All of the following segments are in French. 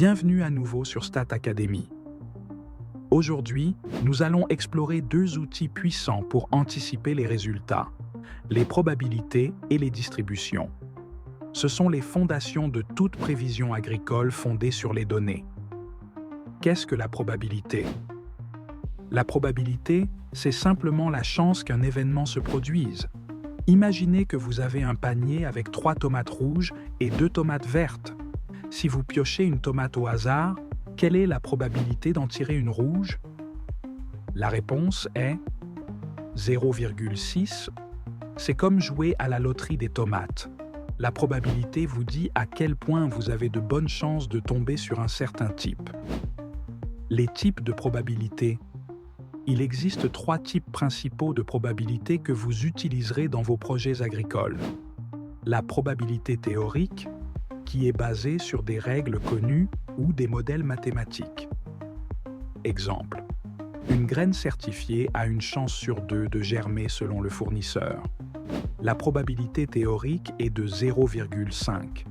Bienvenue à nouveau sur Stat Academy. Aujourd'hui, nous allons explorer deux outils puissants pour anticiper les résultats, les probabilités et les distributions. Ce sont les fondations de toute prévision agricole fondée sur les données. Qu'est-ce que la probabilité? La probabilité, c'est simplement la chance qu'un événement se produise. Imaginez que vous avez un panier avec 3 tomates rouges et 2 tomates vertes. Si vous piochez une tomate au hasard, quelle est la probabilité d'en tirer une rouge? La réponse est 0,6. C'est comme jouer à la loterie des tomates. La probabilité vous dit à quel point vous avez de bonnes chances de tomber sur un certain type. Les types de probabilité. Il existe 3 types principaux de probabilité que vous utiliserez dans vos projets agricoles. La probabilité théorique, qui est basée sur des règles connues ou des modèles mathématiques. Exemple. Une graine certifiée a une chance sur 2 de germer selon le fournisseur. La probabilité théorique est de 0,5.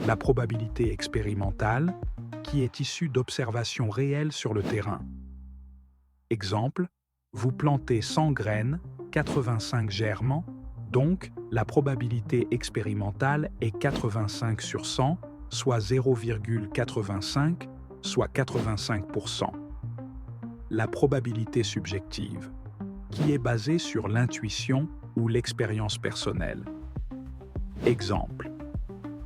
La probabilité expérimentale, qui est issue d'observations réelles sur le terrain. Exemple, vous plantez 100 graines, 85 germent, donc la probabilité expérimentale est 85 sur 100, soit 0,85, soit 85%. La probabilité subjective, qui est basée sur l'intuition ou l'expérience personnelle. Exemple,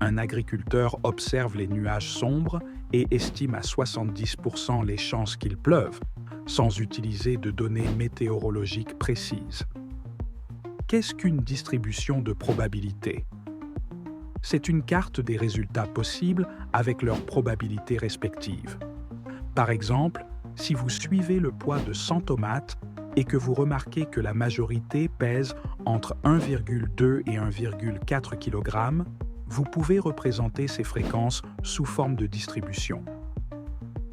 un agriculteur observe les nuages sombres et estime à 70% les chances qu'il pleuve, sans utiliser de données météorologiques précises. Qu'est-ce qu'une distribution de probabilité? C'est une carte des résultats possibles avec leurs probabilités respectives. Par exemple, si vous suivez le poids de 100 tomates et que vous remarquez que la majorité pèse entre 1,2 et 1,4 kg, vous pouvez représenter ces fréquences sous forme de distribution.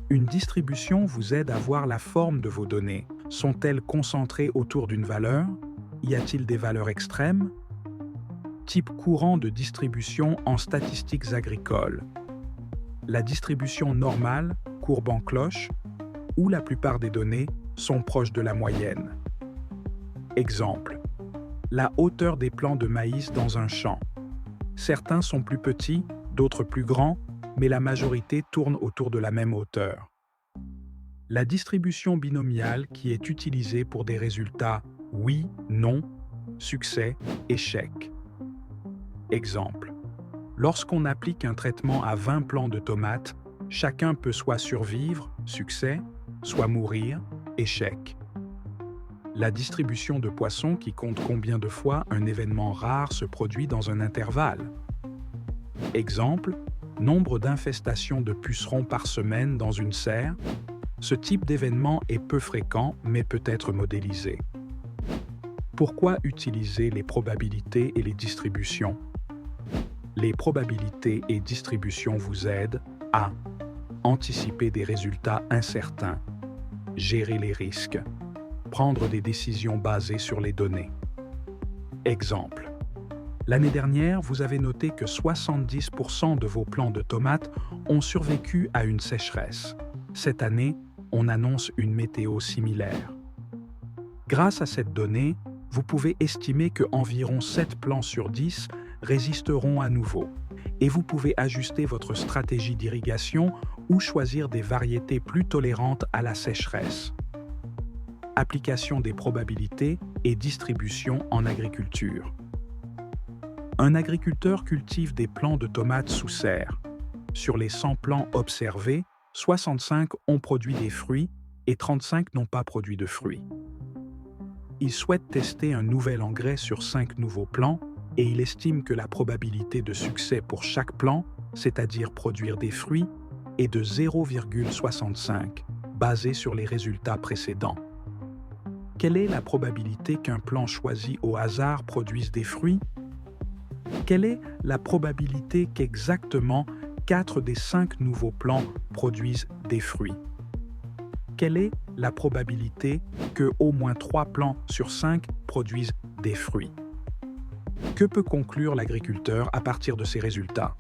Une distribution vous aide à voir la forme de vos données. Sont-elles concentrées autour d'une valeur? Y a-t-il des valeurs extrêmes? Type courant de distribution en statistiques agricoles. La distribution normale, courbe en cloche, où la plupart des données sont proches de la moyenne. Exemple. La hauteur des plants de maïs dans un champ. Certains sont plus petits, d'autres plus grands, mais la majorité tourne autour de la même hauteur. La distribution binomiale qui est utilisée pour des résultats oui, non, succès, échec. Exemple. Lorsqu'on applique un traitement à 20 plants de tomates, chacun peut soit survivre, succès, soit mourir, échec. La distribution de poissons qui compte combien de fois un événement rare se produit dans un intervalle. Exemple. Nombre d'infestations de pucerons par semaine dans une serre. Ce type d'événement est peu fréquent mais peut être modélisé. Pourquoi utiliser les probabilités et les distributions? Les probabilités et distributions vous aident à anticiper des résultats incertains, gérer les risques, prendre des décisions basées sur les données. Exemple. L'année dernière, vous avez noté que 70% de vos plants de tomates ont survécu à une sécheresse. Cette année, on annonce une météo similaire. Grâce à cette donnée, vous pouvez estimer que environ 7 plants sur 10 résisteront à nouveau, et vous pouvez ajuster votre stratégie d'irrigation ou choisir des variétés plus tolérantes à la sécheresse. Application des probabilités et distribution en agriculture. Un agriculteur cultive des plants de tomates sous serre. Sur les 100 plants observés, 65 ont produit des fruits et 35 n'ont pas produit de fruits. Il souhaite tester un nouvel engrais sur 5 nouveaux plants et il estime que la probabilité de succès pour chaque plant, c'est-à-dire produire des fruits, est de 0,65, basée sur les résultats précédents. Quelle est la probabilité qu'un plant choisi au hasard produise des fruits? Quelle est la probabilité qu'exactement 4 des 5 nouveaux plants produisent des fruits? Quelle est la probabilité que au moins 3 plants sur 5 produisent des fruits? Que peut conclure l'agriculteur à partir de ces résultats?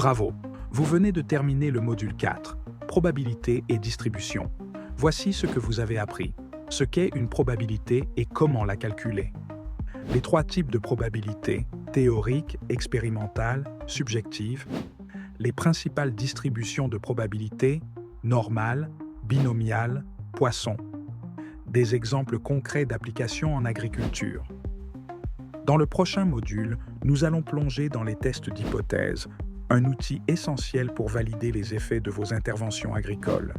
Bravo! Vous venez de terminer le module 4, probabilité et distribution. Voici ce que vous avez appris, ce qu'est une probabilité et comment la calculer. Les 3 types de probabilité, théorique, expérimentale, subjective. Les principales distributions de probabilité, normale, binomiale, Poisson. Des exemples concrets d'application en agriculture. Dans le prochain module, nous allons plonger dans les tests d'hypothèse, un outil essentiel pour valider les effets de vos interventions agricoles.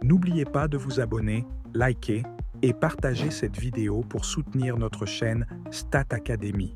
N'oubliez pas de vous abonner, liker et partager cette vidéo pour soutenir notre chaîne Stat Academy.